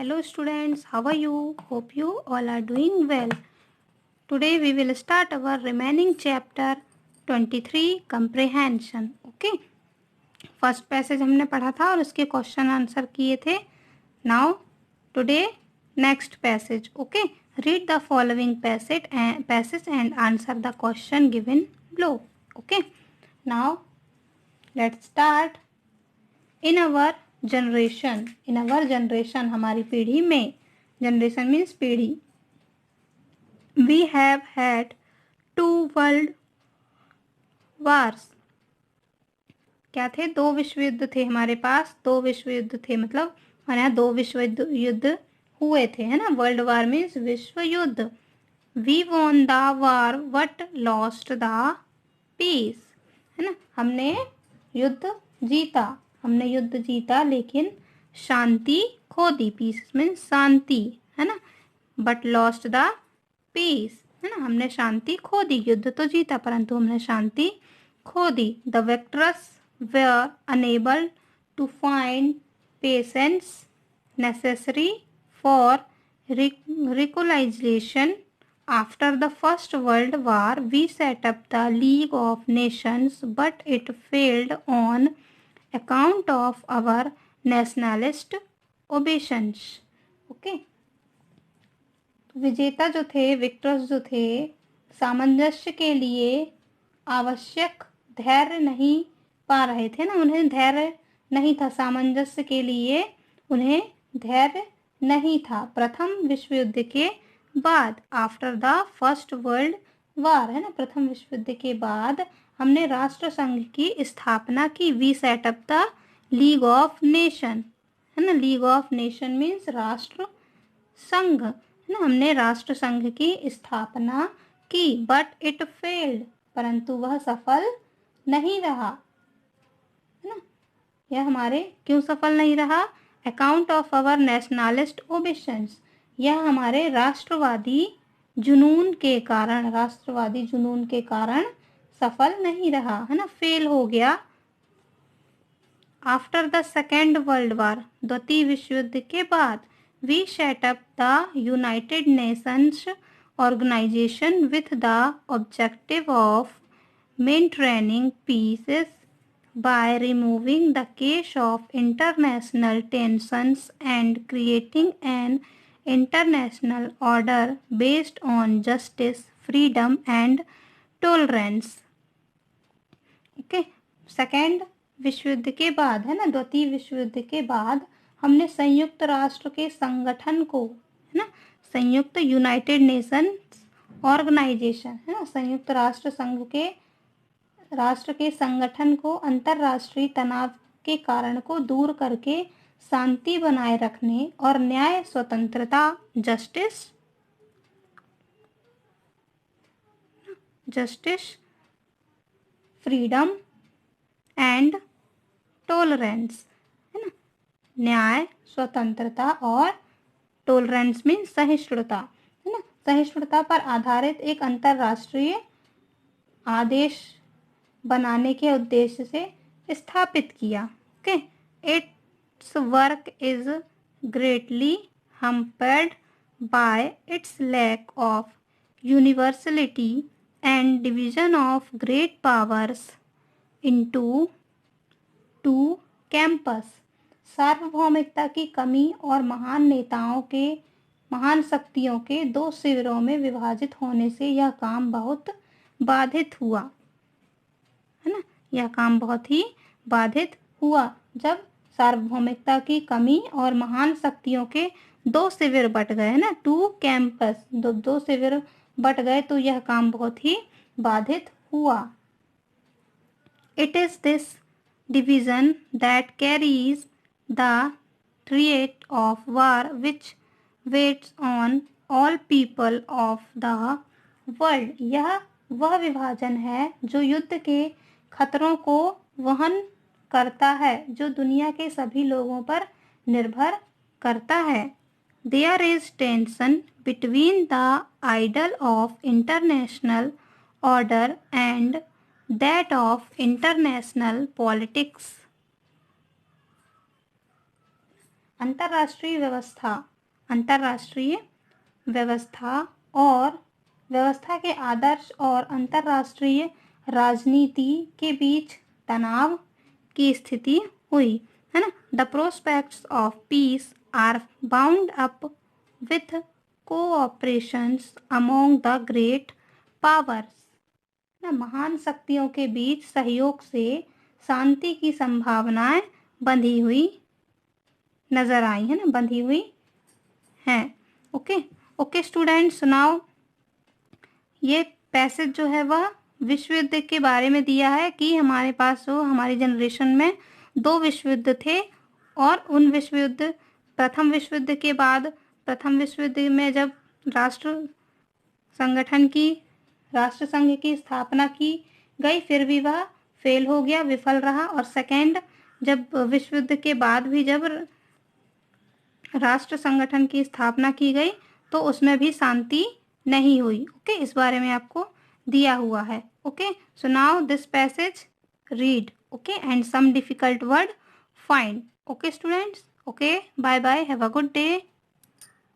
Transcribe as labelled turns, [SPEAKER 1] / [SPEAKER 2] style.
[SPEAKER 1] Hello students, how are you? Hope you all are doing well. Today we will start our remaining chapter 23 comprehension. Okay. First passage हमने पढ़ा था और उसके question answer किए थे. Now today next passage. Okay, read the following passage and answer the question given below. Okay, now let's start. In our generation हमारी पीढ़ी में, जनरेशन मीन्स पीढ़ी, we have had 2 world wars. क्या थे? 2 विश्व युद्ध थे हमारे पास. 2 विश्व युद्ध थे, मतलब हमारे यहाँ 2 विश्व युद्ध हुए थे, है ना. वर्ल्ड वार मीन्स विश्व युद्ध. We won the war but lost the peace, है ना. हमने युद्ध जीता लेकिन शांति खो दी. पीस मीन्स शांति, है ना. बट लॉस्ट द पीस, है ना. हमने शांति खो दी. युद्ध तो जीता परंतु हमने शांति खो दी. The victors were unable to find patience necessary for reconciliation. After the First World War, we set up the League of Nations, but it failed on account of our nationalist ambitions. Okay. विजेता जो थे, Victus जो थे, सामंजस्य के लिए आवश्यक धैर्य नहीं पा रहे थे ना. उन्हें धैर्य नहीं था. सामंजस्य के लिए उन्हें धैर्य नहीं था. प्रथम विश्व युद्ध के बाद, after the first world war, है ना. प्रथम विश्व युद्ध के बाद हमने राष्ट्र संघ की स्थापना की. We set up the league of nation, है ना. लीग ऑफ नेशन मीन्स राष्ट्र संघ, है ना. हमने राष्ट्र संघ की स्थापना की. बट इट फेल्ड, परंतु वह सफल नहीं रहा, है ना. यह हमारे क्यों सफल नहीं रहा? अकाउंट ऑफ आवर नेशनलिस्ट ओबिशंस, यह हमारे राष्ट्रवादी जुनून के कारण सफल नहीं रहा, है ना. फेल हो गया. After the second world war, द्वितीय विश्व युद्ध के बाद, we set up the United Nations organisation with the objective of maintaining peace by removing the cause of international tensions and creating an international order based on justice, freedom and tolerance. Okay, second विश्व युद्ध के बाद, है ना, द्वितीय विश्व युद्ध के बाद हमने संयुक्त राष्ट्र के संगठन को, है ना, संयुक्त यूनाइटेड नेशंस ऑर्गेनाइजेशन, है ना, संयुक्त राष्ट्र संघ के राष्ट्र के संगठन को अंतरराष्ट्रीय तनाव के कारण को दूर करके शांति बनाए रखने और न्याय, स्वतंत्रता, जस्टिस, फ्रीडम एंड टॉलरेंस, है ना. न्याय, स्वतंत्रता और टॉलरेंस मीन सहिष्णुता, है ना. सहिष्णुता पर आधारित एक अंतरराष्ट्रीय आदेश बनाने के उद्देश्य से स्थापित किया. Okay, it's work is greatly hampered by its lack of universality and division of great powers into two camps. सार्वभौमिकता की कमी और महान शक्तियों के 2 शिविरों में विभाजित होने से यह काम बहुत बाधित हुआ, है ना. यह काम बहुत ही बाधित हुआ. जब सार्वभौमिकता की कमी और महान शक्तियों के 2 शिविर बट गए, ना, 2 कैंपस, 2 शिविर बट गए, तो यह काम बहुत ही बाधित हुआ. It is this division that carries the threat of war which weighs on all people of the world. यह वह विभाजन है जो युद्ध के खतरों को वहन करता है, जो दुनिया के सभी लोगों पर निर्भर करता है. There is tension between the ideal of international order and that of international politics. अंतर्राष्ट्रीय व्यवस्था अंतर्राष्ट्रीय व्यवस्था के आदर्श और अंतर्राष्ट्रीय राजनीति के बीच तनाव की स्थिति हुई, है ना। The prospects of peace are bound up with cooperations among the great powers, ना। महान शक्तियों के बीच सहयोग से शांति की संभावनाएं बंधी हुई नजर आई, है ना, बंधी हुई हैं। ओके स्टूडेंट, सुनाओ। ये पैसेज जो है वह विश्व युद्ध के बारे में दिया है कि हमारे पास जो हमारी जनरेशन में 2 विश्व युद्ध थे, और उन विश्व युद्ध, प्रथम विश्व युद्ध के बाद, प्रथम विश्व युद्ध में जब राष्ट्र संघ की स्थापना की गई, फिर भी वह फेल हो गया, विफल रहा। और सेकेंड, जब विश्व युद्ध के बाद भी जब राष्ट्र संगठन की स्थापना की गई तो उसमें भी शांति नहीं हुई। ओके, इस बारे में आपको दिया हुआ है। Okay, so now this passage read, okay, and some difficult word find. Okay students, okay, bye bye, have a good day.